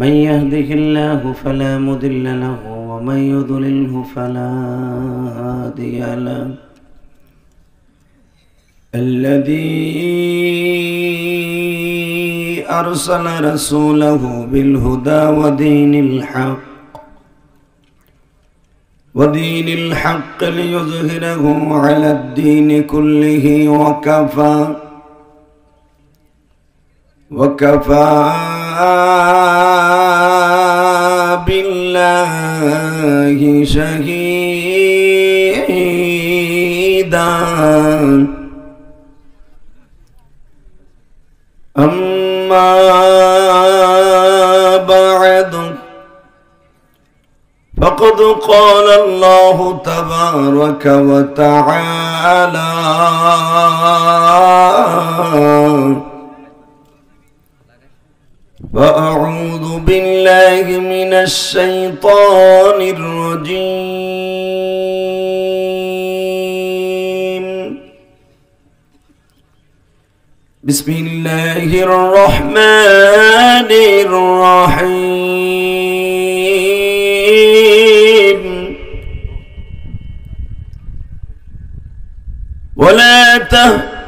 من يهده الله فلا مضل له ومن يضلله فلا هادي له الذي أرسل رسوله بالهدى ودين الحق ليظهره على الدين كله وكفى بالله شهيدا أما بعد فقد قال الله تبارك وتعالى فأعوذ بالله من الشيطان الرجيم بسم الله الرحمن الرحيم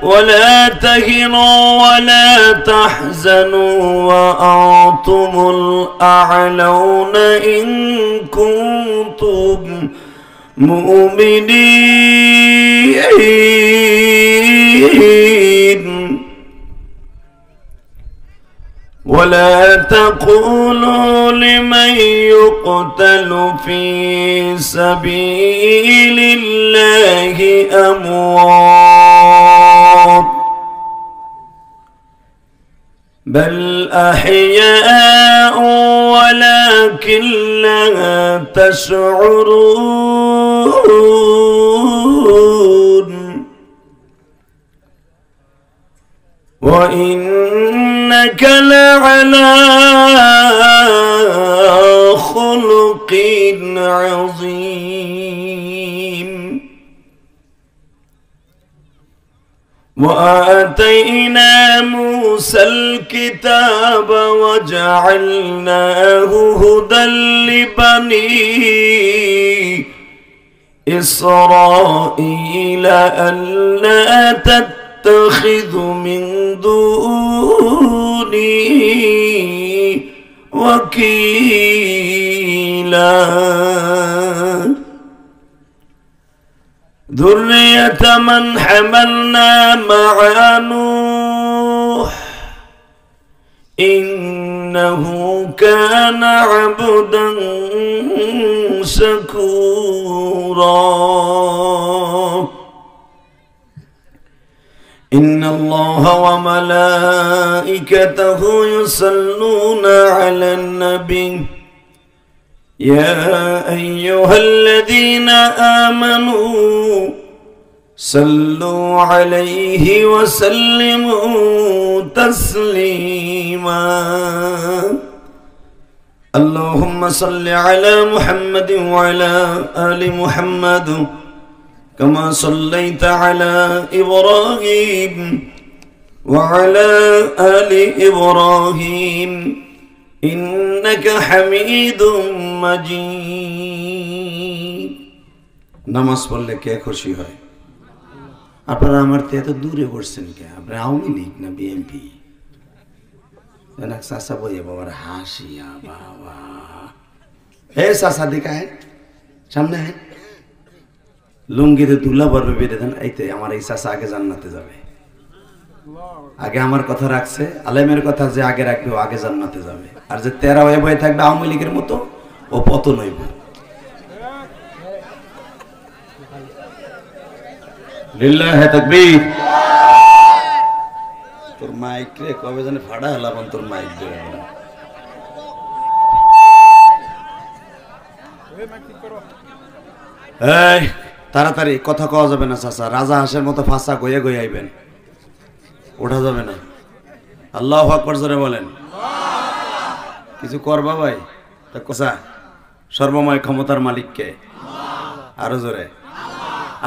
ولا تهنوا ولا تحزنوا وأنتم الأعلون إن كنتم مؤمنين ولا تقولوا لمن يقتل في سبيل الله أموات بل أحياء ولكن لا تشعرون وإنك لعلى خلق عظيم وآتينا موسى الكتاب وجعلناه هدى لبني إسرائيل ألا تتخذ من دوني وكيلا ذرية من حملنا مع نوح إنه كان عبدا شكورا إن الله وملائكته يصلون على النبي يا أيها الذين آمنوا صلوا عليه وسلموا تسليما اللهم صل على محمد وعلى آل محمد كما صليت على إبراهيم وعلى آل إبراهيم إنك حميد مجيد নামাজ পড়লে কে খুশি হয়? আপনারা আমার থেকে এত দূরে বসছেন কে? আপনারা আওয়ামী লীগ না বিএনপি? চাষা বইয়ে বাবার হাসিয়া বাবা হে চাষা দিকা হ্যাঁ সামনে হ্যাঁ লুঙ্গিতে দুলা পড়বে বেঁধে দেন এইতে আমার এই চাষা আগে জান্নাতে যাবে আগে আমার কথা রাখছে আলেমের কথা যে আগে রাখবে ও আগে জান্নাতে যাবে আর যে তেরা হয়ে বয়ে থাকবে আওয়ামী লীগের মতো ও পতন হইবে লিল্লাহি তাকবীর তোর মাইক রে কবে জানে ফাড়া হলাম তোর মাইক দে এই তাড়াতাড়ি কথা কওয়া যাবে না চাচা রাজা হাঁসের মতো ফাঁসা গয়ে গয়ে আইবেন ওঠা যাবে না আল্লাহু আকবার জোরে বলেন কিছু করবা ভাই তা কোসা সর্বময় ক্ষমতার মালিক কে আরো জোরে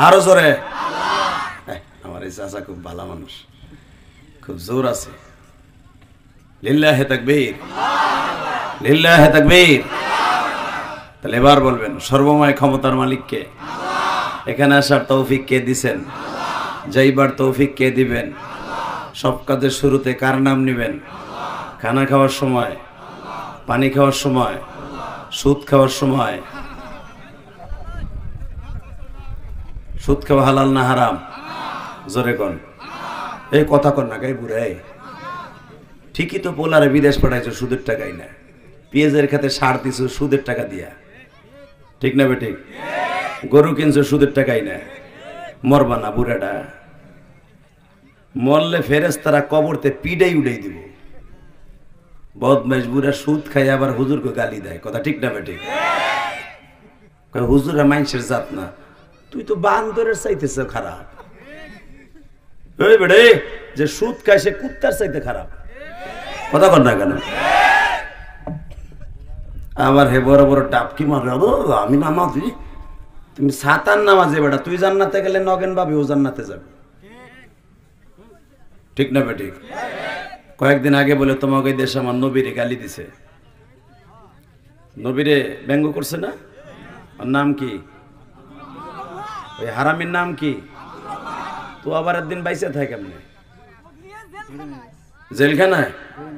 আরো জোরে আমার এই চাচা খুব ভালো মানুষ খুব জোর আছে লিল্লাহি তাকবীর লিল্লাহি তাকবীর। তাহলে এবার বলবেন সর্বময় ক্ষমতার মালিক কে? এখানে আসার তৌফিক কে দিবেন? যাইবার তৌফিক কে দিবেন? সব কাজের শুরুতে কার নাম নেবেন? খানা খাওয়ার সময়, পানি খাওয়ার সময়, সুদ খাওয়ার সময়। সুদ খাওয়া হালাল না হারাম? জোরে কোন। এই কথা কন না গাই বুড়ে। ঠিকই তো পোলারে বিদেশ পাঠাইছো সুদের টাকাই না, পেঁয়াজের খাতে সার দিছো সুদের টাকা দিয়া, ঠিক না বেঠিক? গরু কিনছো সুদের টাকাই না, মরবা না বুড়াটা? মরলে ফেরেশতারা কবরতে পিডাই উড়াই দিব। বদমাইশ বুড়া সুদ খাই আবার হুজুরকে গালি দেয়, কথা ঠিক না বেঠিক? হুজুরা মানুষের জাত না, তুই তো বান্দরের চাইতেছ খারাপ। ওই বেড়ে যে সুদ খায় সে কুত্তার চাইতে খারাপ, কথা কর না কেন? আবার হে বড় বড় টাপকি মারবে, আমি নামাজি, তুমি সাতার নামাজে বেটা, তুই জান্নাতে গেলে নগেন ভাবি ও জান্নাতে যাবে, ঠিক না বেঠিক? কয়েকদিন আগে বলে তোমাকে দেশ আমার নবীরে গালি দিছে, নবীরে ব্যঙ্গ করছে না? ওর নাম কি? ওই হারামির নাম কি? তো আবার একদিন বাইসে থাকে কেমনে? জেলখানায়।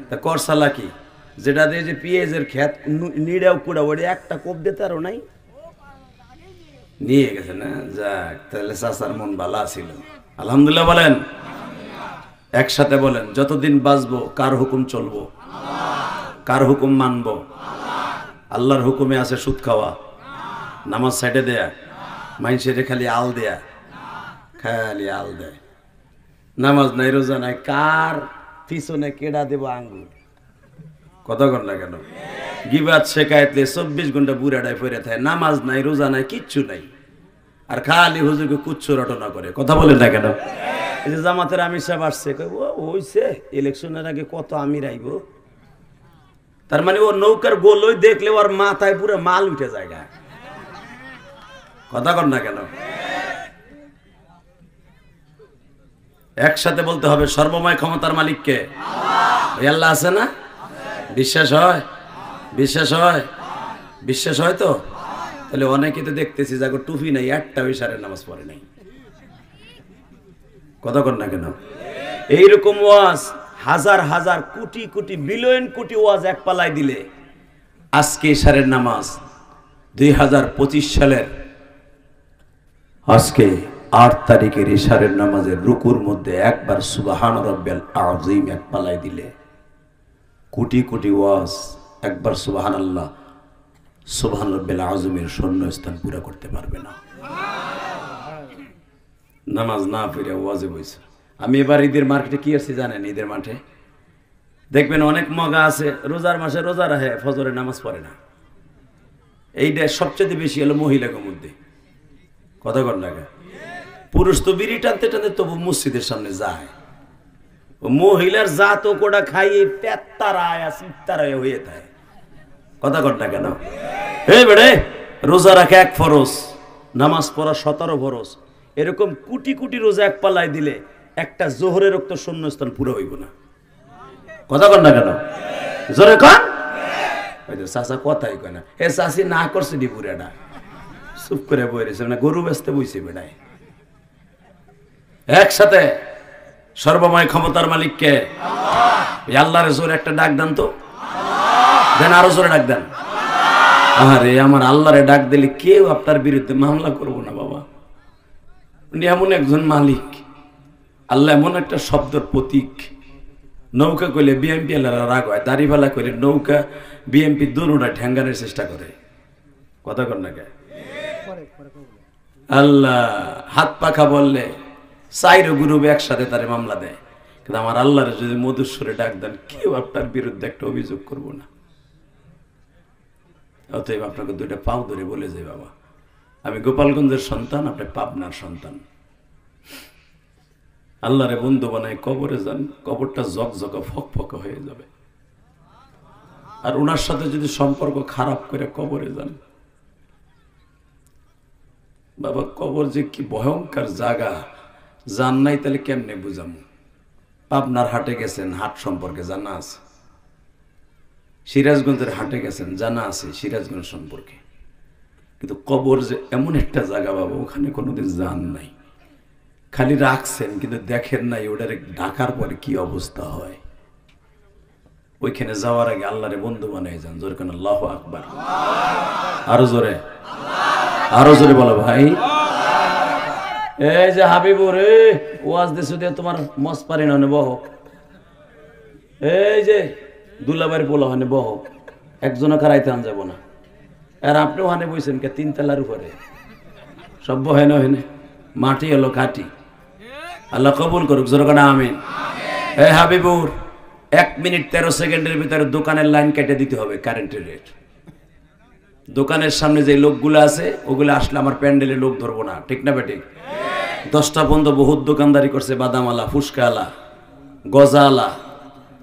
তা করসালা কি? যেটা দিয়ে যে পেঁয়াজের খেত নিড়াও কুড়া ওটা একটা কোপ দিতে আরো নাই, নিয়ে গেছে না? যাক, তাহলে চাচার মন ভালো ছিল, আলহামদুলিল্লাহ বলেন। একসাথে বলেন যতদিন বাঁচবো কার হুকুম চলবো? কার হুকুম মানবো? আল্লাহর হুকুমে আছে সুদ খাওয়া, নামাজ সাইডে দেয়া, মাইনসেরে খালি আল দেয়া, খালি আল দেয়, নামাজ নাই রোজা নাই, কার পিছনে কেডা দেব আঙ্গুল, কথা কর না কেন? গিবাত শেখায়তলে 24 ঘন্টা বুড়াটায় ফিরে থাকে, নামাজ নাই রোজা নাই কিচ্ছু নাই, আর খালি হুজুরকে কুচ্ছ রটনা করে, কথা বলেন না কেন? এই যে জামাতের আমির সাহেব আসছে, হইছে ইলেকশনের আগে কত আমির আইব, তার মানে ও নৌকার গোলই দেখলে ওর মাথায় পুরো মাল উঠে যায়, কথা কর না কেন? একসাথে বলতে হবে সর্বময় ক্ষমতার মালিককে। আল্লাহ আছে না? বিশ্বাস হয়? বিশ্বাস হয়? বিশ্বাস হয় তো? তাহলে অনেকে তো দেখতেছি যাকে টুপি নাই, একটা ইশারের নামাজ পড়ে নাই, কথা কর না কেন? এইরকম ওয়াজ হাজার হাজার কোটি কোটি বিলিয়ন কোটি ওয়াজ এক পালায় দিলে আজকে ইশারের নামাজ 2025 সালের আজকে 8 তারিখের ইশারের নামাজের রুকুর মধ্যে একবার সুবহান রাব্বিয়াল আযীম এক পালায় দিলে কোটি কোটি ওয়াজ একবার সুবহানাল্লাহ সুবহান রাব্বিয়াল আযীমের শূন্য স্থান পুরো করতে পারবে না। নামাজ না পড়ে ওয়াজে বইছে। আমি এবার ঈদের মার্কেটে কি আসছি জানেন? ঈদের মাঠে দেখবেন অনেক মগা আছে রোজার মাসে রোজা রাখে, ফজরে নামাজ পড়ে না। এইটা সবচেয়ে বেশি হলো মহিলাদের মধ্যে, কথা কর না? পুরুষ তো বিড়ি টানতে টানতে তবু মসজিদের সামনে যায়, মহিলার জাত ও কোটা খাইয়ে পেত্তারায় সিত্তারায় হয়ে থাকে, কথা কর না কেন? এই বেড়ে রোজা রাখে 1 ফরজ, নামাজ পড়া 17 ফরজ, এরকম কোটি কোটি রোজা এক পাল্লায় দিলে একটা জোহরের রক্ত শূন্যস্থান পুরো হইব না, কথা কর না কেন? জোরে কন। ওই তো চাচা কথাই কয় না, এ চাষি না করছে ডি পুরাটা চুপ করে বই রয়েছে, না গরু বেচতে বইছে বেড়ায়। একসাথে সর্বময় ক্ষমতার মালিককে আল্লাহর জোরে একটা ডাক দেন তো, দেন আরো জোরে ডাক দেন। আরে আমার আল্লাহরে ডাক দিলে কেউ আপনার বিরুদ্ধে মামলা করবো না বাবা। উনি এমন একজন মালিক, আল্লাহ এমন একটা শব্দের প্রতীক। নৌকা কইলে বিএমপি আল্লাহরা রাগ হয়, দাড়িপাল্লা করে নৌকা বিএমপি দোনোটা ঠ্যাঙ্গানোর চেষ্টা করে, কথা কর না কে? আল্লাহ হাত পাখা বললে 4 গ্রুপ একসাথে তারে মামলা দেয়, কিন্তু আমার আল্লাহরে যদি মধুস্বরে ডাক দেন কেউ আপনার বিরুদ্ধে একটা অভিযোগ করবো না। অতএব আপনাকে 2টা পাও ধরে বলে যাই বাবা, আমি গোপালগঞ্জের সন্তান, আপনি পাবনার সন্তান। আল্লাহরে বন্ধু বানায় কবরে যান, কবরটা জকজকা ফকফকা হয়ে যাবে। আর ওনার সাথে যদি সম্পর্ক খারাপ করে কবরে যান, বাবা কবর যে কি ভয়ঙ্কর জায়গা, জান নাই তাহলে কেমনে বুঝাম? পাবনার হাটে গেছেন, হাট সম্পর্কে জানা আছে? সিরাজগঞ্জের হাটে গেছেন, জানা আছে সিরাজগঞ্জ সম্পর্কে, কিন্তু কবর যে এমন একটা জায়গা বাবা, ওখানে কোনোদিন যান নাই, খালি রাখছেন কিন্তু দেখেন নাই ওটারে ঢাকার পরে কি অবস্থা হয়। ওইখানে যাওয়ার আগে আল্লাহরে বন্ধু বানাই যান। জোরে কেন আল্লাহু আকবার, আরো জোরে, আরো জোরে বলো ভাই। এই যে হাবিবুর ওয়াজ দিছো দিয়ে তোমার মস পারি না বহ, এই যে দুলাবাড়ি পোলা হানে বহ, একজনও খারাইতে আন যাব না। আর আপনিও হানে বইছেন কে 3 তলার উপরে, সব বহে না হেনে, মাটি হলো কাটি। আল্লাহ কবুল করুক, জোরে কেন আমিন। এই হাবিবুর 1 মিনিট 13 সেকেন্ডের ভিতরে দোকানের লাইন কেটে দিতে হবে, কারেন্টের রেট। দোকানের সামনে যে লোকগুলো আছে ওগুলো আসলে আমার প্যান্ডেলে লোক ধরবো না, ঠিক না বেঠিক? 10টা পর্যন্ত বহুত দোকানদারি করছে, বাদামালা, ফুসকাওয়ালা, গজাওয়ালা,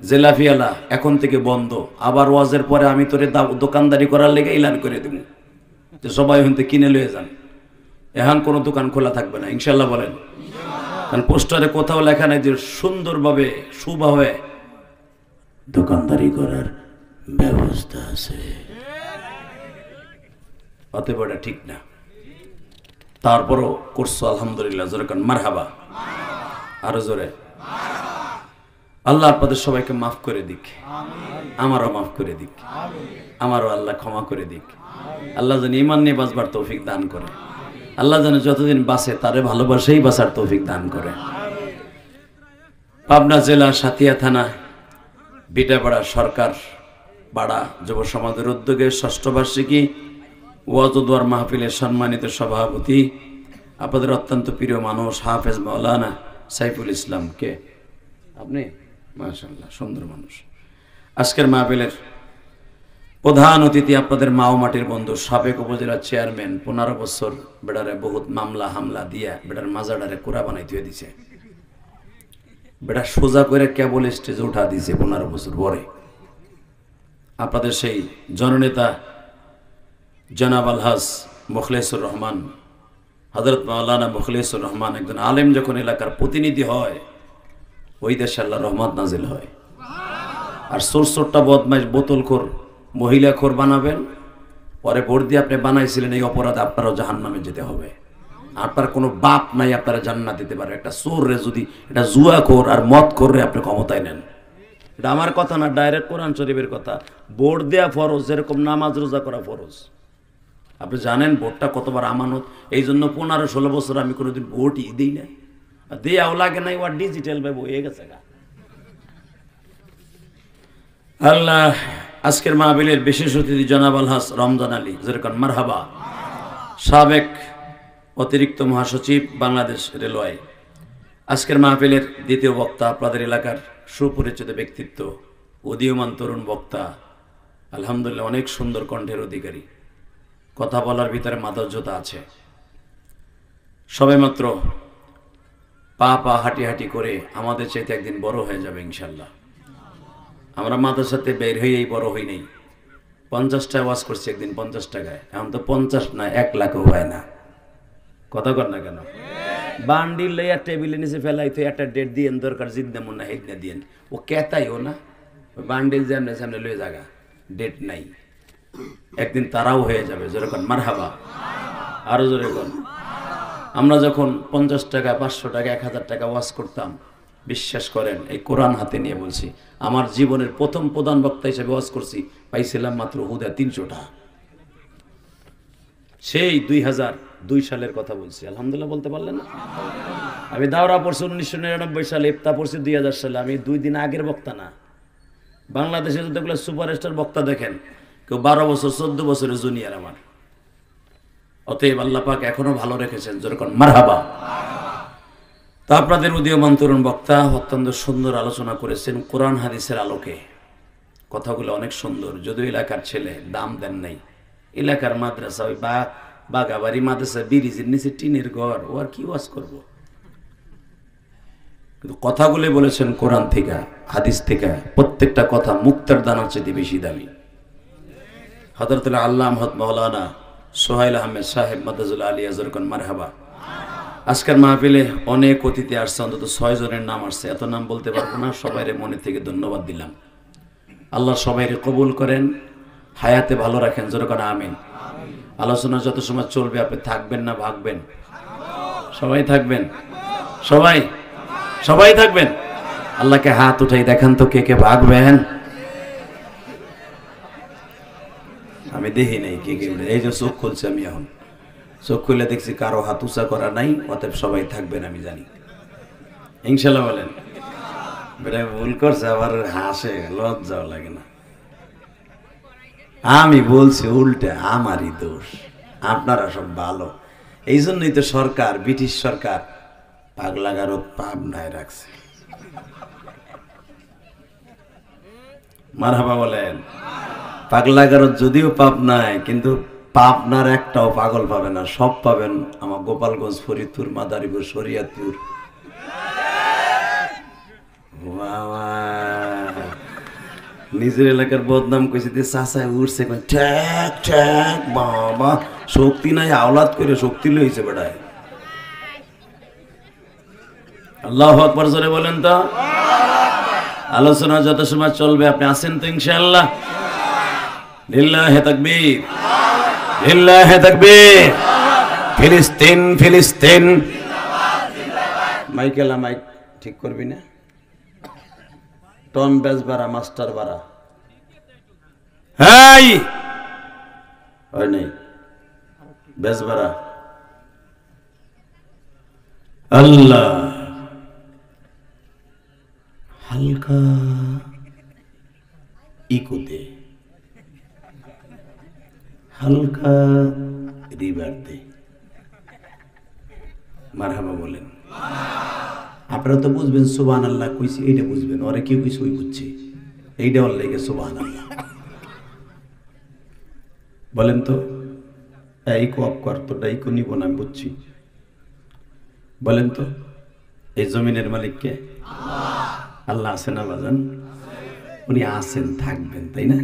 জেলাফিওয়ালা, এখন থেকে বন্ধ। আবার ওয়াজের পরে আমি তোরে দোকানদারি করার লেগে এলান করে দেব যে সবাই হইতে কিনে লয়ে যান। এখন কোনো দোকান খোলা থাকবে না ইনশাল্লাহ, বলেন। কারণ পোস্টারে কোথাও লেখা নাই যে সুন্দরভাবে সুভাবে দোকানদারি করার ব্যবস্থা আছে, অতএব এটা ঠিক না। তারপরও করছো আলহামদুলিল্লাহ, জোরে কান মারহাবা, আরো জোরে। আল্লাহ আপনাদের সবাইকে মাফ করে দিক, আমারও মাফ করে দিক, আমারও আল্লাহ ক্ষমা করে দিক। আল্লাহ যেন ঈমান নিয়ে বাঁচবার তৌফিক দান করে, আল্লাহ যেন যতদিন বাঁচে তারে ভালোবাসেই বাঁচার তৌফিক দান করে। পাবনা জেলা সাতিয়া থানা বিটাপাড়া সরকার পাড়া যুব সমাজের উদ্যোগে 6ষ্ঠ বার্ষিকী ওয়াজ ও দোয়ার মাহফিলের সম্মানিত সভাপতি আপনাদের অত্যন্ত প্রিয় মানুষ হাফেজ মাওলানা সাইফুল ইসলাম। কে আপনি? মাশাআল্লাহ, সুন্দর মানুষ। আজকের মাহফিলের প্রধান অতিথি আপনাদের মাও মাটির বন্ধু, সাবেক উপজেলার চেয়ারম্যান, 15 বছর বেড়ারে বহুত মামলা হামলা দিয়া বেড়ার মাজাডারে কোরা বানাই দিয়ে দিছে, বেড়া সোজা করে কেবল স্টেজে উঠা দিছে 15 বছর পরে। আপনাদের সেই জননেতা জনাব আলহাজ মুখলেসুর রহমান, হযরত মাওলানা মুখলেসুর রহমান, একজন আলেম যখন এলাকার প্রতিনিধি হয় ওই দেশে আল্লাহ রহমত নাজিল হয়। আর সোরসোরটা বদমাইশ বোতলখোর মহিলাখোর বানাবেন, পরে ভোট দিয়ে আপনি বানাইছিলেন, এই অপরাধে আপনারও জাহান্নামে যেতে হবে। আপনার কোনো বাপ নাই আপনারা জান্নাত দিতে পারে। একটা চোররে যদি এটা জুয়াখোর আর মদখোররে আপনি ক্ষমতায় নেন, এটা আমার কথা না, ডাইরেক্ট কোরআন শরীফের কথা। ভোট দেয়া ফরজ, যেরকম নামাজ রোজা করা ফরজ। আপনি জানেন ভোটটা কতবার আমানত। এই জন্য 15-16 বছর আমি কোনোদিন ভোটই দিই না, দেয়াও লাগে নাই। ওর ডিজিটাল ভাবে হয়ে গেছে গা। আল্লাহ আজকের মাহফিলের বিশেষ অতিথি জনাব আলহাজ রমজান আলী, যেরকম মারহাবা, সাবেক অতিরিক্ত মহাসচিব বাংলাদেশ রেলওয়ে। আজকের মাহফিলের দ্বিতীয় বক্তা আপনাদের এলাকার সুপরিচিত ব্যক্তিত্ব, উদীয়মান তরুণ বক্তা, আলহামদুলিল্লাহ অনেক সুন্দর কণ্ঠের অধিকারী, কথা বলার ভিতরে মাধুর্যতা আছে। সবেমাত্র পা পা হাঁটি হাঁটি করে আমাদের চাইতে একদিন বড় হয়ে যাবে ইনশাল্লাহ। আমরা মাদ্রাসাতে বের হয়েই বড় হই নাই। 50টা ওয়াজ করছি একদিন 50 টাকায়, এখন তো 50 না 1 লাখও হয় না। কথা কর না কেন? বান্ডিল লইয়া টেবিলে নিচে ফেলাইতে একটা ডেট দিয়ে দরকার, জিদ মন না হেদ না দিয়ে ও কেতাইও না, বান্ডিল যেমনে সামনে লয়ে জায়গা, ডেট নাই। একদিন তারাও হয়ে যাবে, যেরকম মারহাবা, আরো জোরে কর। আমরা যখন 50 টাকা 500 টাকা 1000 টাকা ওয়াজ করতাম, বিশ্বাস করেন এই কোরআন হাতে নিয়ে বলছি, আমার জীবনের প্রথম প্রধান বক্তা হিসেবে ওয়াজ করছি, পাইছিলাম মাত্র হুদা 300 টাকা। সেই 2002 সালের কথা বলছি, আলহামদুলিল্লাহ বলতে পারলেন না? আমি দাওরা পড়ছি 1999 সালে, ইফতা পড়ছি 2000 সালে। আমি 2 দিন আগের বক্তা না। বাংলাদেশে যতগুলো সুপারস্টার বক্তা দেখেন, কেউ 12 বছর 14 বছরের জুনিয়র আমার। অতএব আল্লাহ পাক এখনো ভালো রেখেছেন, যেরকম মারহাবা। তা আপনাদের উদীয়মান তরুণ বক্তা অত্যন্ত সুন্দর আলোচনা করেছেন কোরআন হাদিসের আলোকে। কথাগুলো অনেক সুন্দর। যদিও এলাকার ছেলে, দাম দেন নাই। এলাকার মাদ্রাসা, ওই বাগাবাড়ি মাদ্রাসা, ব্রিজের নিচে টিনের ঘর, ও আর কি ওয়াজ করবো? কিন্তু কথাগুলো বলেছেন কোরআন থেকে, হাদিস থেকে। প্রত্যেকটা কথা মুক্তার দানার চেয়ে বেশি দামি। হযরত আল্লামা মাওলানা সোহাইল আহমেদ সাহেব মাদাজুল আলিয়া, যেরকম মারহাবা। আজকের মাহফিলে অনেক অতিথি আসছে, অন্তত 6 জনের নাম আসছে। এত নাম বলতে পারবো না, সবাই মনে থেকে ধন্যবাদ দিলাম। আল্লাহ সবাইকে কবুল করেন, হায়াতে ভালো রাখেন, জোরে করে আমিন। আলোচনা যত সময় চলবে আপনি থাকবেন না ভাগবেন? সবাই থাকবেন, সবাই সবাই থাকবেন। আল্লাহকে হাত উঠাই দেখান তো কে কে ভাগবেন। আমি দেখি নাই কে কে। এই যে চোখ খুলছে, আমি এখন চোখ খুলে দেখছি কারো হাত উঁচা করা নাই, অতএব সবাই থাকবেন আমি জানি। ইনশাল্লাহ বলেন। বেটা ভুল করছে আবার হাসে, লজ্জাও লাগে না। আমি বলছি উল্টে আমারই দোষ, আপনারা সব ভালো। এই জন্যই তো সরকার, ব্রিটিশ সরকার পাগলাগারও পাবনায় রাখছে। মারহাবা বলেন। পাগলাগারও যদিও পাবনায়, কিন্তু পাবনার একটাও পাগল পাবে না, সব পাবেন আমার গোপালগঞ্জ, ফরিদপুর, মাদারীপুর, শরীয়তপুর। নিজের এলাকার বদনাম কইছে দিয়ে চাচায় উঠছে, ঠ্যাক ঠ্যাক বাবা, শক্তি নাই আওলাদ করে শক্তি লইছে বেড়ায়। আল্লাহু আকবার জোরে বলেন তো। আলোচনা যত সময় চলবে আপনি আছেন তো ইনশাআল্লাহ? লিল্লাহি তাকবীর, লিল্লাহি তাকবীর। ফিলিস্তিন ফিলিস্তিন। মাইকেলা মাইক ঠিক করবি না? টন বেজ বাড়া, মাস্টার বাড়া। হাই হয় নাই বেজ বাড়া। আল্লাহ হালকা ইকোতে, হালকা রিভার দে। মারহাবা বলেন। আপনারা তো বুঝবেন সুবহানাল্লাহ কইছি, এইটা বুঝবেন। ওরে কেউ কিছু ওই বুঝছে, এইটা ওর লেগে সুবহানাল্লাহ বলেন তো। এই কপ কর তোটা ইকো নিব না, বুঝছি। বলেন তো এই জমিনের মালিককে? আল্লাহ আছেন না বাজান? উনি আছেন, থাকবেন, তাই না?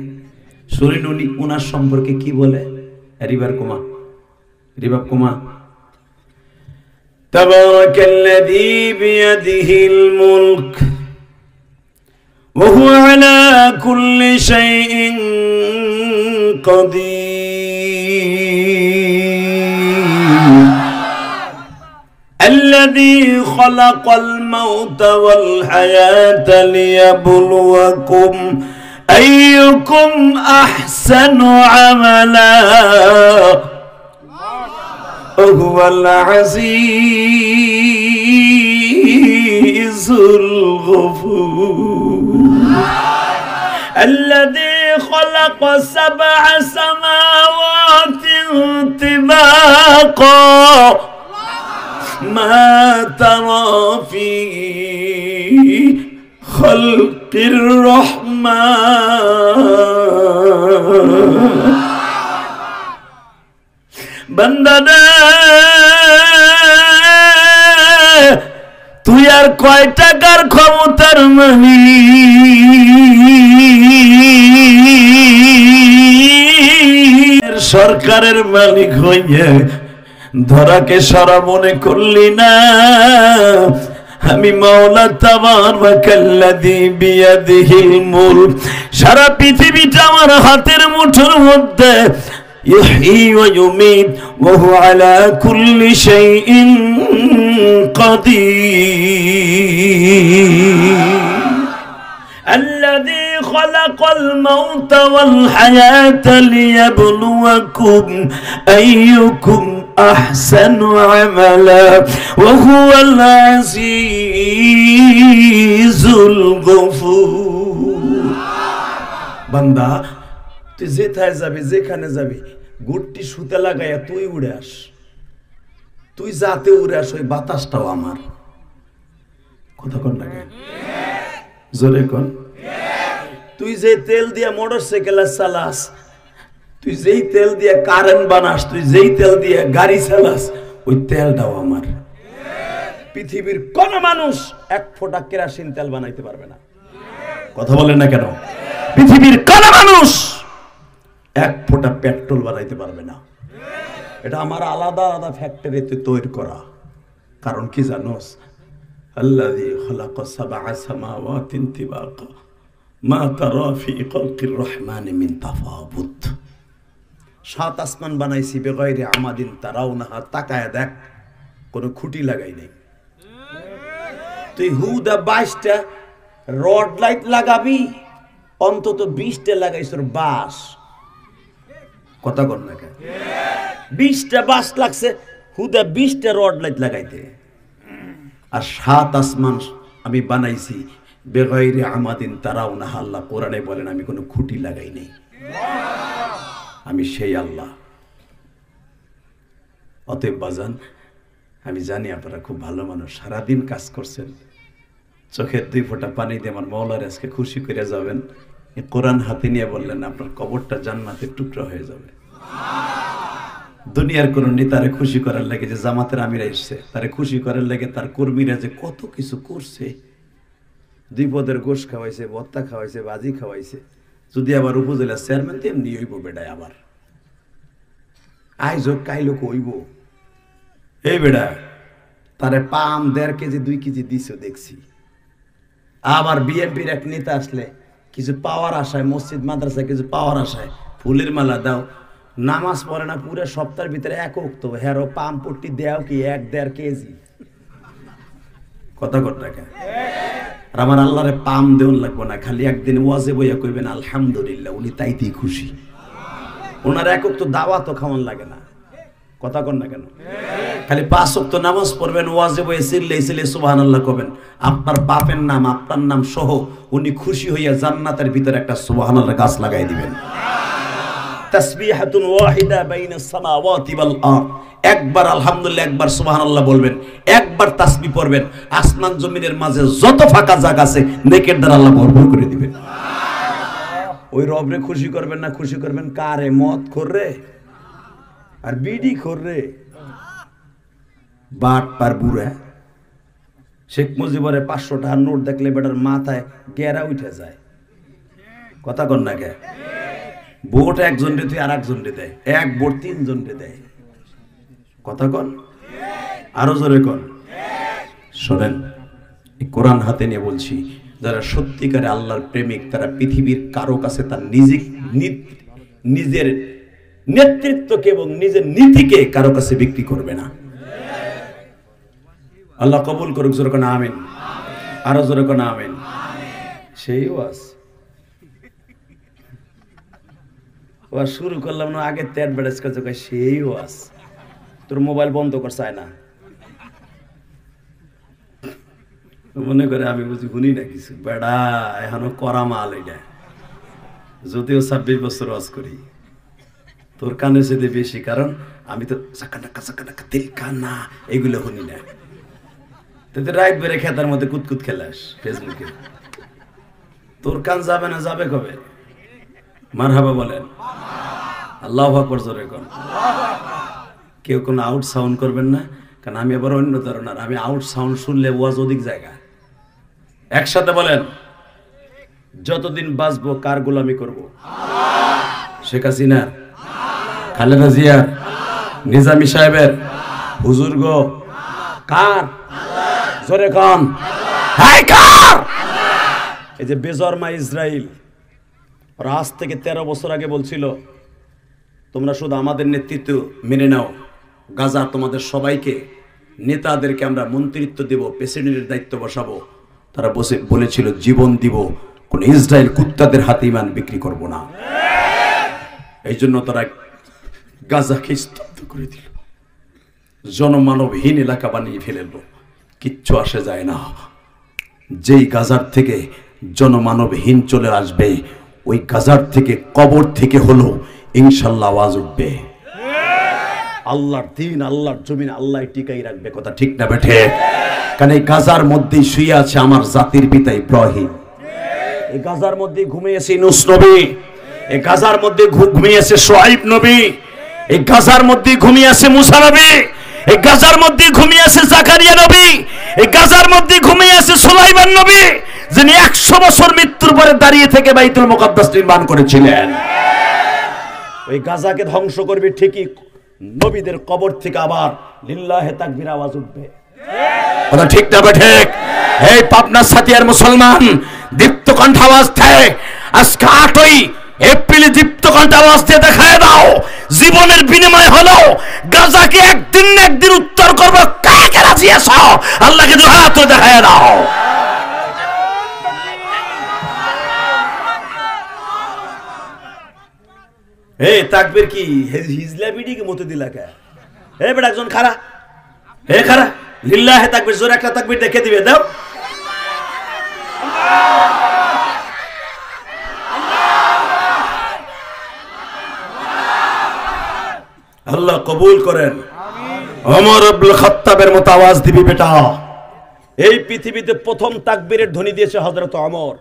শরীর উনি ওনার সম্পর্কে কি বলে? রিভার কুমা, রিভার কুমা। তাবারাকাল্লাযী বিয়াদিহিল মুলক ওয়া হুয়া আলা কুল্লি শাইইন কাদির الذي خلق الموت والحياة ليبلوكم أيكم أحسن عملا وهو العزيز الغفور الذي خلق 7 سماوات طباقا ما ترى في خلق الرحمن بندنا তুই আর কয় টাকার ক্ষমতার মালিক, সরকারের মালিক হইয়া ধরাকে সারা মনে করলি না। আমি মাওলা তাবারাকাল্লাযী বিয়াদিহিল মুলক, সারা পৃথিবীটা আমার হাতের মুঠোর মধ্যে। ইহয়ী ওয়া ইউমীত ওয়া হুয়া আলা কুল্লি শাইইন কাদির الذي خلق الموت والحياة ليبلوكم أيكم أحسن عملا وهو العزيز الغفور বান্দা তুই যেথায় যাবি, যেখানে যাবি, গুটটি সুতে লাগাইয়া তুই উড়ে আস। তুই যাতে উড়ে আস, ওই বাতাসটাও আমার। কথা কোন লাগে জোরে কোন। তুই যে তেল দিয়া মোটরসাইকেল চালাস, তুই যেই তেল দিয়ে কারেন্ট বানাস, তুই যেই তেল দিয়ে গাড়ি চালাস, ওই তেলটাও আমার। পৃথিবীর কোন মানুষ 1 ফোঁটা কেরোসিন তেল বানাইতে পারবে না। কথা বলেন না কেন? পৃথিবীর কোন মানুষ 1 ফোঁটা পেট্রোল বানাইতে পারবে না। এটা আমার আলাদা আলাদা ফ্যাক্টরিতে তৈরি করা। কারণ কি জানোস? الذي خلق 7 سماوات طباقا মা তারা ফি খালকির রহমানি মিন তাফাবুত। 7 আসমান বানাইছি বেগাইরে আমাদিন তারাউনাহা, তাকায় দেখ কোনো খুঁটি লাগাই নাই। তুই হুদা 22টা রড লাইট লাগাবি, অন্তত 20টা লাগাইছ বাস। কথা কর না কেন? 20টা বাস লাগছে হুদা 20টা রড লাইট লাগাইতে। আর 7 আসমান আমি বানাইছি বেগাইরে আমাদিন তারাউনাহা। আল্লাহ কোরআনে বলেন আমি কোনো খুঁটি লাগাই নাই, আমি সেই আল্লাহ। অতএব বাজান, আমি জানি আপনারা খুব ভালো মানুষ, সারাদিন কাজ করছেন, চোখের 2 ফোঁটা পানি দিয়ে আমার মওলার আজকে খুশি করে যাবেন। এই কোরআন হাতে নিয়ে বললেন আপনার কবরটা জান্নাতের টুকরা হয়ে যাবে। দুনিয়ার কোন নেতারে খুশি করার লাগে যে জামাতের আমিরা এসছে, তারে খুশি করার লাগে তার কর্মীরা যে কত কিছু করছে, 2 পদের গোশ খাওয়াইছে, ভত্তা খাওয়াইছে, বাজি খাওয়াইছে। যদি আবার উপজেলা চেয়ারম্যান তেমনি হইব বেটায়, আবার আইজ কাইলো কইব এই বেড়া তারে পাম 1.5 কেজি 2 কেজি দিছো দেখছি। আবার বিএনপির এক নেতা আসলে কিছু পাওয়ার আশায়, মসজিদ মাদ্রাসায় কিছু পাওয়ার আশায় ফুলের মালা দাও, নামাজ পড়ে না পুরো সপ্তাহের ভিতরে এক ওয়াক্ত, হেরো পাম পট্টি দেও কি 1.5 কেজি। কথা কথা কে আর আমার আল্লাহরে পাম দেউন লাগবো না, খালি একদিন ওয়াজে বইয়া কইবেন আলহামদুলিল্লাহ, উনি তাইতেই খুশি। ওনার এক ওয়াক্ত দাওয়াতও খাওয়ান লাগে না। কথা কন না কেন? খালি 5 ওয়াক্ত নামাজ পড়বেন, ওয়াজে বইয়ে চিল্লে সুবহানাল্লাহ কবেন, আপনার বাপের নাম আপনার নাম সহ উনি খুশি হইয়া জান্নাতের ভিতরে একটা সুবহানাল্লাহ গাছ লাগাই দিবেন। তাসবিহাতুন ওয়াহিদা বাইনাস সামাওয়াতি ওয়াল আরদ, একবার আলহামদুলিল্লাহ, একবার সুবহানাল্লাহ বলবেন, একবার তাসবিহ পড়বেন, আসমান জমিনের মাঝে যত ফাঁকা জায়গা আছে নেকের দ্বারা আল্লাহ ভরপুর করে দিবেন। ওই রবরে খুশি করবেন না, খুশি করবেন কারে? মদ খোররে আর বিড়ি খোররে, বাট পার বুড়া। শেখ মুজিবরে 500 টাকার নোট দেখলে বেটার মাথায় গেরা উঠে যায়। কথা কন না কে? ভোট একজন রে তুই আর একজন রে দেয়, এক ভোট 3 জন রে দেয়। কথা কন, আরো জোরে কন। শোনেন, এই কোরআন হাতে নিয়ে বলছি, যারা সত্যিকারে আল্লাহর প্রেমিক তারা পৃথিবীর কারো কাছে তার নিজের নেতৃত্বকে এবং নিজের নীতিকে কারো কাছে বিক্রি করবে না। আল্লাহ কবুল করুক, জোরে কোন আমিন, আরো জোরে কোন আমিন। সেই ওয়াজ শুরু করলাম না, আগে তেট বেড়েছ কাছে সেই ওয়াজ। তোর মোবাইল বন্ধ কর চায় না, মনে করে আমি বুঝি শুনি না কিছু। বেড়া এখনো করা মাল, এটা যদিও 26 বছর ওয়াজ করি, তোর কানে সেতে বেশি, কারণ আমি তো চাকানাকা চাকানাকা তিলকানা এগুলো শুনি না। তুই রাইট বেড়ে খেতার মধ্যে কুতকুত খেলাস ফেসবুকে, তোর কান যাবে না, যাবে কবে? মারহাবা বলেন, আল্লাহু আকবার জোরে কোন। কেউ কোনো আউট সাউন্ড করবেন না, কারণ আমি আবার অন্য ধরনের, আমি আউট সাউন্ড শুনলে ওয়াজ অধিক জায়গা। একসাথে বলেন, যতদিন বাঁচবো কার গোলামি করব? শেখ হাসিনার, খালেদা জিয়ার, নিজামী সাহেবের, হুজুর গো, কার? জোরে কোন, হাই কার? এই যে বেজরমা ইসরাইল, ওরা আজ থেকে 13 বছর আগে বলছিল তোমরা শুধু আমাদের নেতৃত্ব মেনে নাও, গাজা তোমাদের সবাইকে, নেতাদেরকে আমরা মন্ত্রিত্ব দেব, প্রেসিডেন্টের দায়িত্ব বসাবো। তারা বলেছিল জীবন দিব, কোন ইসরায়েল কুত্তাদের হাতে ইমান বিক্রি করব না। এই জন্য তারা গাজাকে স্তব্ধ করে দিল, জনমানবহীন এলাকা বানিয়ে ফেলল। কিচ্ছু আসে যায় না। যেই গাজার থেকে জনমানবহীন চলে আসবে, ওই গাজার থেকে, কবর থেকে হলো ইনশাল্লাহ আওয়াজ উঠবে। আল্লাহর দিন, আল্লাহর জমিন আল্লাহ টিকাই রাখবে। কথা ঠিক না বেঠে? কারণ এই গাজার মধ্যেই শুয়ে আছে আমার জাতির পিতা ইব্রাহিম, এই গাজার মধ্যে ঘুমিয়েছে ইউনূস নবী, এই গাজার মধ্যে ঘুমিয়েছে শুআয়ব নবী, এই গাজার মধ্যে ঘুমিয়েছে মুসা নবী, এই গাজার মধ্যে ঘুমিয়েছে জাকারিয়া নবী, এই গাজার মধ্যে ঘুমিয়েছে সুলাইমান নবী, যিনি 100 বছর মৃত্যুর পরে দাঁড়িয়ে থেকে বাইতুল মুকাদ্দাস নির্মাণ করেছিলেন। ওই গাজাকে ধ্বংস করবে ঠিকই, নবীদের কবর থেকে আবার লিল্লাহে তাকবীর আওয়াজ উঠবে। কথা ঠিক না ঠিক? এই পাবনা সাতিয়ার মুসলমান, দীপ্ত কণ্ঠ আওয়াজ দেয়, আজকে 8ই এপ্রিল দীপ্ত কণ্ঠ আওয়াজ দিয়ে দেখায় দাও জীবনের বিনিময় হলো গাজাকে একদিন না একদিন উত্তর করবো। কাকে রাজি আছো? আল্লাহকে দুই হাত তুলে দেখায় দাও। এই তাকবীর কি হিজলা বিডিকে মতো দিলা কে? এই বেটা একজন খাড়া, এই খাড়া, লিল্লাহে তাকবীর, জোরে একটা তাকবীর দেখে দিবে দাও। আল্লাহ কবুল করেন। ওমর ইবনে খাত্তাবের মতো আওয়াজ দিবি বেটা। এই পৃথিবীতে প্রথম তাকবীরের ধ্বনি দিয়েছে হযরত ওমর।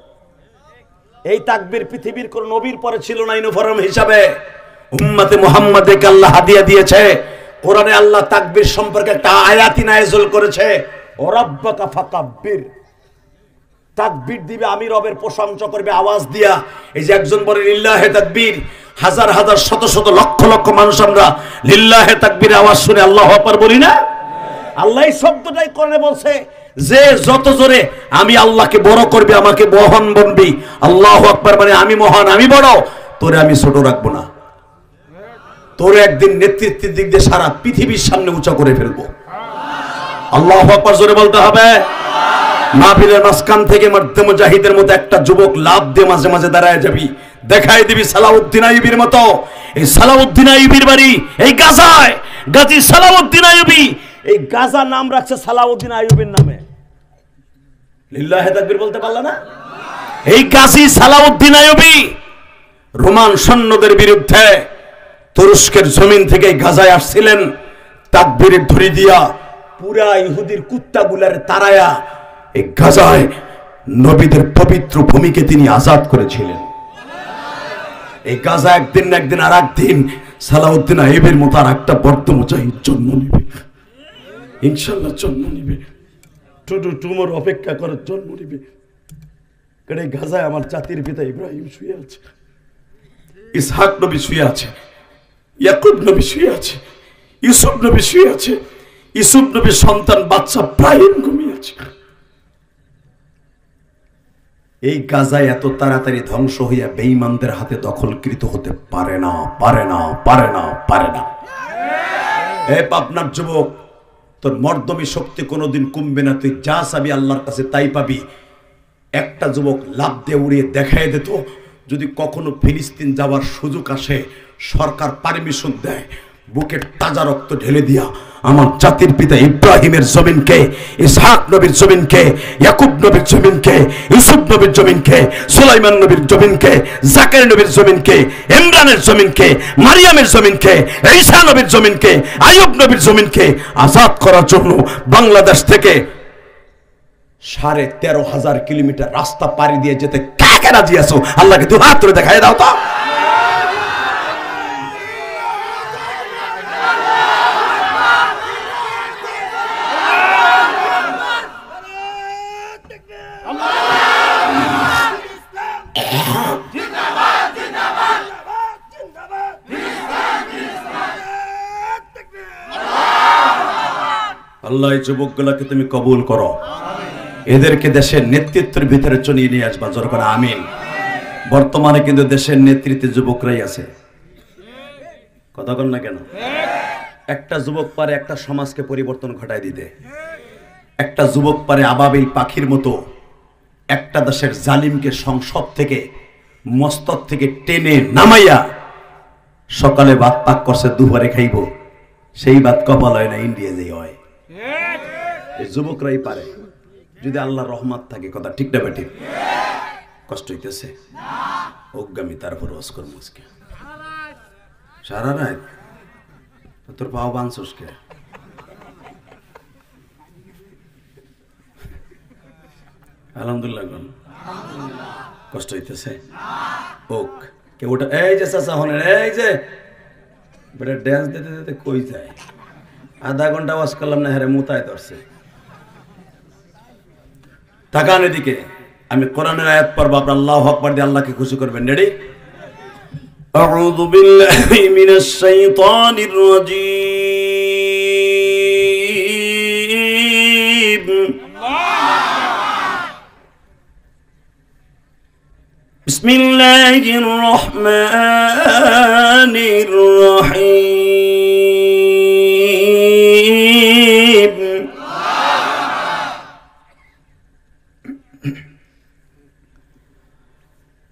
এই তাকবীর পৃথিবীর কোন নবীর পরে ছিল না ইউনিফর্ম হিসাবে। উম্মতে মুহাম্মাদকে আল্লাহ হাদিয়া দিয়েছে। কোরআনে আল্লাহ তাকবীর সম্পর্কে একটা আয়াতই নাযিল করেছে, ওরাব্বাকা ফাকাব্বির। তাকবীর দিবে, আমি রবের প্রশংসা করবে আওয়াজ দিয়া। এই যে একজন বলে লিল্লাহে তাকবীর, হাজার হাজার শত শত লক্ষ লক্ষ মানুষ আমরা লিল্লাহে তাকবীর আওয়াজ শুনে আল্লাহু আকবার বলি না? আল্লাহ এই শব্দটাই কোরআনে বলছে যে যত জোরে আমি আল্লাহকে বড় করবি, আমাকে মহান বলবি, আল্লাহু আকবার মানে আমি মহান, আমি বড়, তোরে আমি ছোট রাখবো না। তোরে একদিন নেতৃত্বের দিক দিয়ে সারা পৃথিবীর সামনে উঁচা করে ফেলবো। আল্লাহু আকবার জোরে বলতে হবে। মাহফিলের মাঝখান থেকে মধ্যে মুজাহিদের মতো একটা যুবক লাভ দিয়ে মাঝে মাঝে দাঁড়ায় যাবি, দেখাই দিবি সালাউদ্দিন আইয়ুবীর মতো। এই সালাউদ্দিন আইয়ুবীর বাড়ি এই গাজায়, গাজী সালাউদ্দিন আইয়ুবী। এই গাজা নাম রাখছে সালাউদ্দিন আইয়ুবীর নামে। লিল্লাহে তাকবীর বলতে পারলা না? এই গাজী সালাউদ্দিন আইয়ুবী রোমান সৈন্যদের বিরুদ্ধে তুরস্কের জমিন থেকে গাজায় আসছিলেন, তাকবীরের ধরি দিয়া পুরা ইহুদির কুত্তাগুলার তারায়া এই গাজায় নবীদের পবিত্র ভূমিকে তিনি আজাদ করেছিলেন। এই গাজা একদিন না একদিন আর একদিন সালাউদ্দিন আইয়ুবীর মতো আর একটা বর্দ মুজাহিদ জন্ম নেবে, ইনশাআল্লাহ জন্ম নেবে। টুমোর অপেক্ষা করার জন্ম নেবে। কারণ এই গাজায় আমার জাতির পিতা ইব্রাহিম শুয়ে আছে, ইসহাক নবী শুয়ে আছে, ইয়াকুব নবী শুয়ে আছে, ইউসুফ নবী শুয়ে আছে, ইউসুফ নবীর সন্তান বাচ্চা ইব্রাহিম ঘুমিয়ে আছে। এই গাজায় এত তাড়াতাড়ি ধ্বংস হইয়া বেঈমানদের হাতে দখলকৃত হতে পারে না, পারে না, পারে না, পারে না। হে পাবনার যুবক, তোর মর্দমী শক্তি কোনোদিন কমবে না। তুই যা চাবি আল্লাহর কাছে তাই পাবি। একটা যুবক লাভ দিয়ে উড়িয়ে দেখাই দিত, যদি কখনো ফিলিস্তিন যাওয়ার সুযোগ আসে, সরকার পারমিশন দেয়, বুকের তাজা রক্ত ঢেলে দিয়া আমার জাতির পিতা ইব্রাহিমের জমিনকে, ইসহাক নবীর জমিনকে, ইয়াকুব নবীর জমিনকে, ইউসুফ নবীর জমিনকে, সুলাইমান নবীর জমিনকে, জাকারিয়া নবীর জমিনকে, ইমরানের জমিনকে, মারিয়ামের জমিনকে, ঈসা নবীর জমিনকে, আইয়ুব নবীর জমিনকে আজাদ করার জন্য বাংলাদেশ থেকে 13,500 কিলোমিটার রাস্তা পাড়ি দিয়ে যেতে কাকে রাজি আছো? আল্লাহকে দুই হাত তুলে দেখায় দাও তো। আল্লাহ এই যুবকগুলাকে তুমি কবুল করো, এদেরকে দেশের নেতৃত্বের ভিতরে চনিয়ে নিয়ে আসবা। জোর করে আমিন। বর্তমানে কিন্তু দেশের নেতৃত্বে যুবকরাই আছে, কথা বল না কেন? একটা যুবক পারে একটা সমাজকে পরিবর্তন ঘটায় দিতে। একটা যুবক পারে আবাবিল পাখির মতো একটা দেশের জালিমকে সংসদ থেকে, মস্তক থেকে টেনে নামাইয়া, সকালে ভাত পাক করছে, দুপুরে খাইব, সেই ভাত কপাল হয় না, ইন্ডিয়া যে হয়। এই যুবকরাই পারে, যদি আল্লাহর রহমত থাকে। কথা ঠিক না বেঠিক? কষ্ট হইতেছে অজ্ঞামি, তারপর ওয়াজ করব আজকে সারা রাত। তোর পাও বানছস কে? আলহামদুলিল্লাহ। কষ্ট হইতেছে ওক কে ওটা? এই যে চাচা হলেন, এই যে বেটা ড্যান্স দিতে দিতে কই যায়? আধা ঘন্টা ওয়াজ করলাম না, হ্যাঁ মুতায় ধরছে। তাকান এদিকে, আমি কোরআনের আয়াত পড়ব, আপনারা আল্লাহু আকবার দিয়ে আল্লাহকে খুশি করবেন। রেডি? আউযু বিল্লাহি মিনাশ শাইতানির রাজীম। বিসমিল্লাহির রহমানির রহিম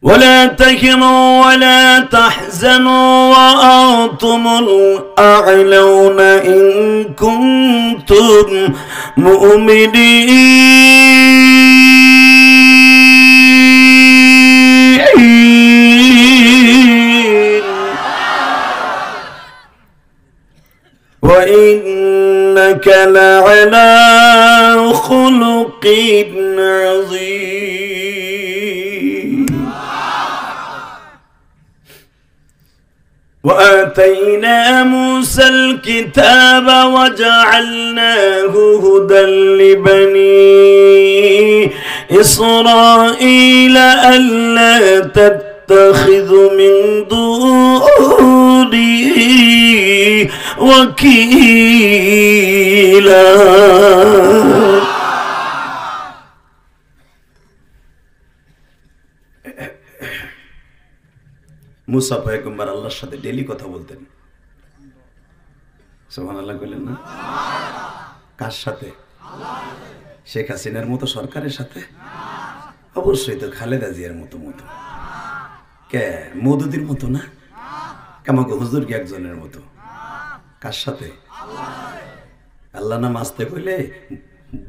ولا تهنوا ولا تحزنوا وأنتم الأعلون إن كنتم مؤمنين وإنك لعلى خلق عظيم وآتينا موسى الكتاب وجعلناه هدى لبني إسرائيل ألا تتخذوا من دوني وكيلا মুসা পয়গম্বর আল্লাহর সাথে ডেইলি কথা বলতেন। সুবহানাল্লাহ বললেন না? কার সাথে? শেখ হাসিনার মতো সরকারের সাথে? অবশ্যই তো খালেদা জিয়ার মতো মতো। কে মওদুদির মতো না? কামাগো হুজুর কি একজনের মতো? কার সাথে? আল্লাহ নাম আসতে কইলে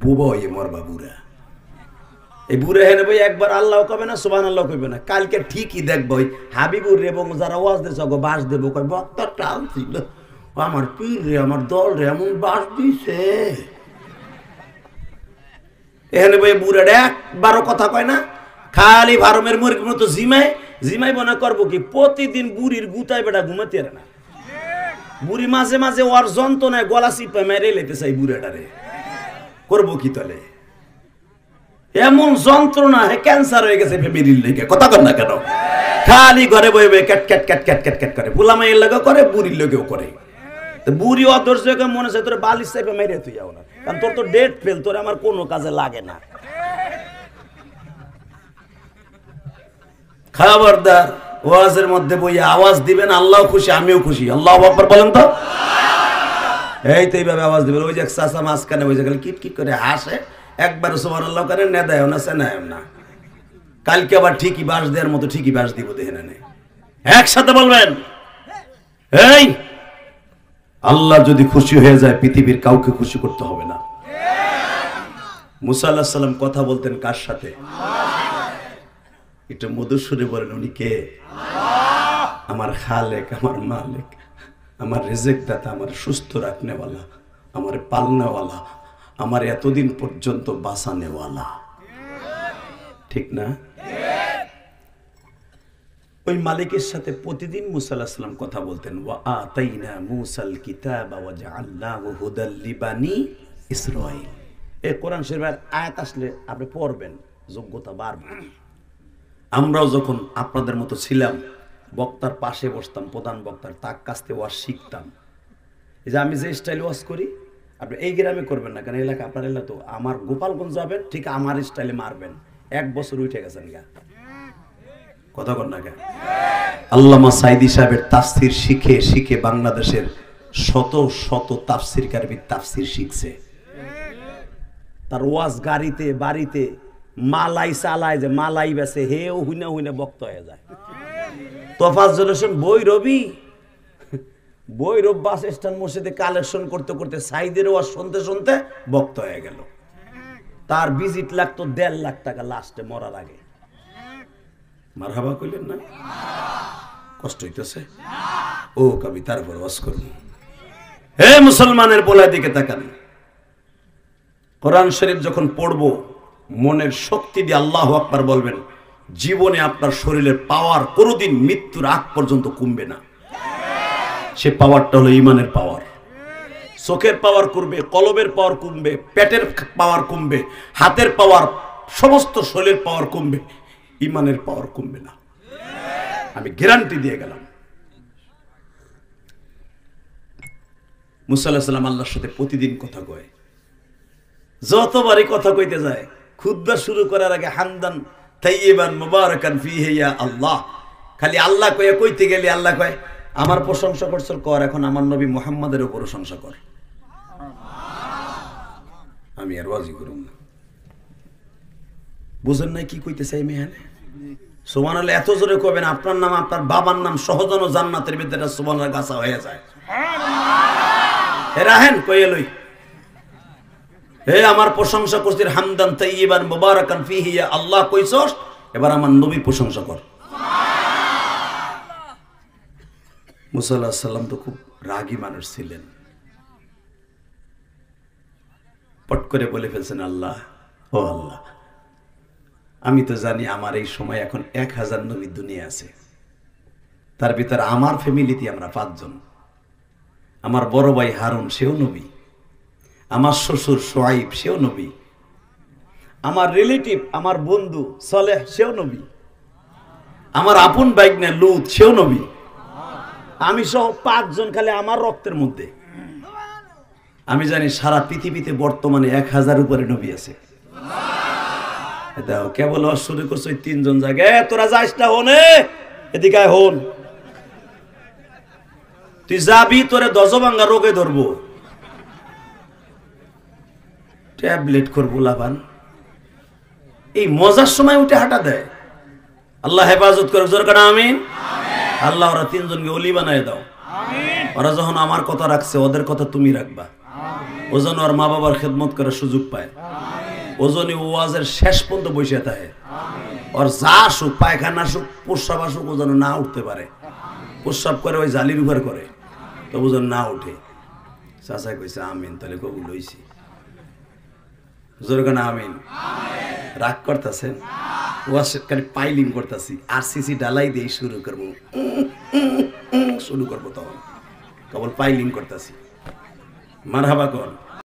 বুবা হয়ে মরবা বুড়া। এই বুড়ে হেনে বই একবার আল্লাহ কবে না, সুবহানাল্লাহ কইবে না। কালকে ঠিকই দেখবো হাবিবুর রে এবং যারা ওয়াজ দিয়েছে গো বাস দেবো, কয় বক্তা টান ছিল আমার পীর রে আমার দল রে এমন বাস দিছে। এখানে বই বুড়াটা একবারও কথা কয় না, খালি ভারমের মুরগির মতো জিমাই জিমাই বনা করবো কি? প্রতিদিন বুড়ির গুতায় বেটা ঘুমাতে না। বুড়ি মাঝে মাঝে ওর যন্ত্রণায় গলা চিপে মেরে লেতে চাই বুড়াটারে, করবো কি তলে? এমন যন্ত্রণা হে ক্যান্সার হয়ে গেছে ফ্যামিলির লেগে। কথা কর না কেন? খালি ঘরে বই বই cat cat cat cat cat cat করে, বুলামাইয়ের লেগে করে, বুড়ির লেগেও করে। বুড়ি অদর্শ মনে হয় তোর বালিশ চাইপে মেরে তুই যাও না, কারণ তোর তো ডেট ফেল, তোর আমার কোনো কাজে লাগে না। খবরদার ওয়াজের মধ্যে বই আওয়াজ দিবেন, আল্লাহ খুশি আমিও খুশি। আল্লাহু আকবার বলেন তো। এই তো এইভাবে আওয়াজ দিবেন। ওই যে চাচা মাঝখানে ওই যে কিট কিট করে হাসে, একবার সুবহানাল্লাহ করে নেদায় না সেনায় না। কালকে আবার ঠিকই বাস দেওয়ার মতো ঠিকই বাস দিব, দেখে নেই। একসাথে বলবেন, এই আল্লাহ যদি খুশি হয়ে যায় পৃথিবীর কাউকে খুশি করতে হবে না। মুসা আলাইহিস সালাম কথা বলতেন কার সাথে? একটু মধুর সুরে বলেন, উনি কে? আমার খালেক, আমার মালিক, আমার রিজিক দাতা, আমার সুস্থ রাখনেওয়ালা, আমার পালনেওয়ালা, আমার এতদিন পর্যন্ত বাঁচানেওয়ালা। ঠিক না? ওই মালিকের সাথে প্রতিদিন মুসা আলাইহিস সালাম কথা বলতেন। ওয়া আতাইনা মুসাল কিতাবা ওয়া জাআলনাহু হুদাল লিবানি ইসরাঈল। এই কোরআন শরীফের আয়াত আসলে আপনি পড়বেন, যোগ্যতা বাড়বে। আমরাও যখন আপনাদের মতো ছিলাম, বক্তার পাশে বসতাম, প্রধান বক্তার তার কাছ থেকে ওয়াজ শিখতাম। এই যে আমি যে স্টাইল ওয়াজ করি, আপনি এই গ্রামে করবেন না, কারণ এলাকা আপনার এলাকা তো। আমার গোপালগঞ্জ যাবেন, ঠিক আমার স্টাইলে মারবেন। 1 বছর উঠে গেছেন গা। কথা কর না কেন? আল্লামা সাইদি সাহেবের তাফসির শিখে শিখে বাংলাদেশের শত শত তাফসিরকারী তাফসির শিখছে। তার ওয়াজ গাড়িতে বাড়িতে মালাই চালায়, যে মালাই বেছে হেও হুইনা হুইনা বক্ত হয়ে যায়। তোফাজ্জল হোসেন বৈরব বাস স্ট্যান্ড মসজিদে কালেকশন করতে করতে সাইদের ওয়াজ শুনতে শুনতে বক্ত হয়ে গেল। তার ভিজিট লাগতো 1.5 লাখ টাকা লাস্টে মরার আগে। মারহাবা কইলেন না? কষ্ট হইতেছে? ও কবি তারপর ওয়াজ করব। হে মুসলমানের পোলা দিকে তাকান। কোরআন শরীফ যখন পড়বো, মনের শক্তি দিয়ে আল্লাহু আকবার বলবেন। জীবনে আপনার শরীরের পাওয়ার কোনোদিন মৃত্যুর আগ পর্যন্ত কমবে না। সে পাওয়ারটা হলো ঈমানের পাওয়ার। চোখের পাওয়ার কমবে, কলবের পাওয়ার কমবে, পেটের পাওয়ার কমবে, হাতের পাওয়ার, সমস্ত শরীরের পাওয়ার কমবে, ঈমানের পাওয়ার কমবে না। আমি গ্যারান্টি দিয়ে গেলাম। মুসা আলাইহিস সালাম আল্লাহর সাথে প্রতিদিন কথা কয়। যতবারই কথা কইতে যায়, খুতবা শুরু করার আগে হামদান তাইয়িবান মুবারাকান ফীহি ইয়া আল্লাহ। খালি আল্লাহ কয়ে কইতে গেলে আল্লাহ কয় আমার প্রশংসা করছ কর, এখন আমার নবী মুহাম্মাদের উপর প্রশংসা কর। আমি আর ওয়াজি করুম না। বুঝেন নাই কি কইতে চাই মেহানে? সুবহানাল্লাহ এত জোরে কবেন আপনার নাম আপনার বাবার নাম সহজন জান্নাতের ভিতরে সুবহানাল্লাহ গাছা হয়ে যায়। রাহেন কয়ে লই, হে আমার প্রশংসা করছিস হামদান তাইয়িবান মুবারাকান ফীহি ইয়া আল্লাহ কইছস, এবার আমার নবী প্রশংসা কর। মুসা আলাইহিস সালাম তো খুব রাগী মানুষ ছিলেন, পট করে বলে ফেলছেন আল্লাহ, ও আল্লাহ আমি তো জানি আমার এই সময় এখন 1000 নবী দুনিয়া আছে, তার ভিতরে আমার ফ্যামিলিতে আমরা 5 জন, আমার বড় ভাই হারুন সেও নবী, আমার শ্বশুর সোয়াইব সেও নবী, আমার রিলেটিভ আমার বন্ধু সালেহ সেও নবী, আমার আপন ভাইগনা লূত সেও নবী, আমি সহ 5 জন খালি আমার রক্তের মধ্যে। আমি জানি সারা পৃথিবীতে বর্তমানে 1000 উপরে নবী আছে। দেখো কেবল শুরু করছো 3 জন জায়গায়, তোরা যাইস না হনে, এদিকে হন, তুই যাবি তোরে দজভাঙ্গা রোগে ধরবো, ট্যাবলেট করবো লাভান, এই মজার সময় উঠে হাঁটা দেয়। আল্লাহ হেফাজত করে জোর কাটা আমিন। আল্লাহ ওরা 3 জনকে ওলি বানায় দাও। ওরা যখন আমার কথা রাখছে ওদের কথা তুমি রাখবা, ও যেন ওর মা বাবার খেদমত করার সুযোগ পায়, ও যেন ওয়াজের শেষ পর্যন্ত বসে থাকে, ওর যা আসুক পায়খানা আসুক প্রস্রাব আসুক ও যেন না উঠতে পারে, প্রস্রাব করে ওই জালির উপর করে তবু যেন না উঠে। চাচা কইছে আমিন, তাহলে কবুল হইছি। জোর কেন আমিন। রাগ করতেছেন, ওয়াজ খালি পাইলিং করতেছি, আর সিসি ডালাই দিয়ে শুরু করবো, শুরু করবো তখন কেবল পাইলিং করতেছি। মারহাবা কর।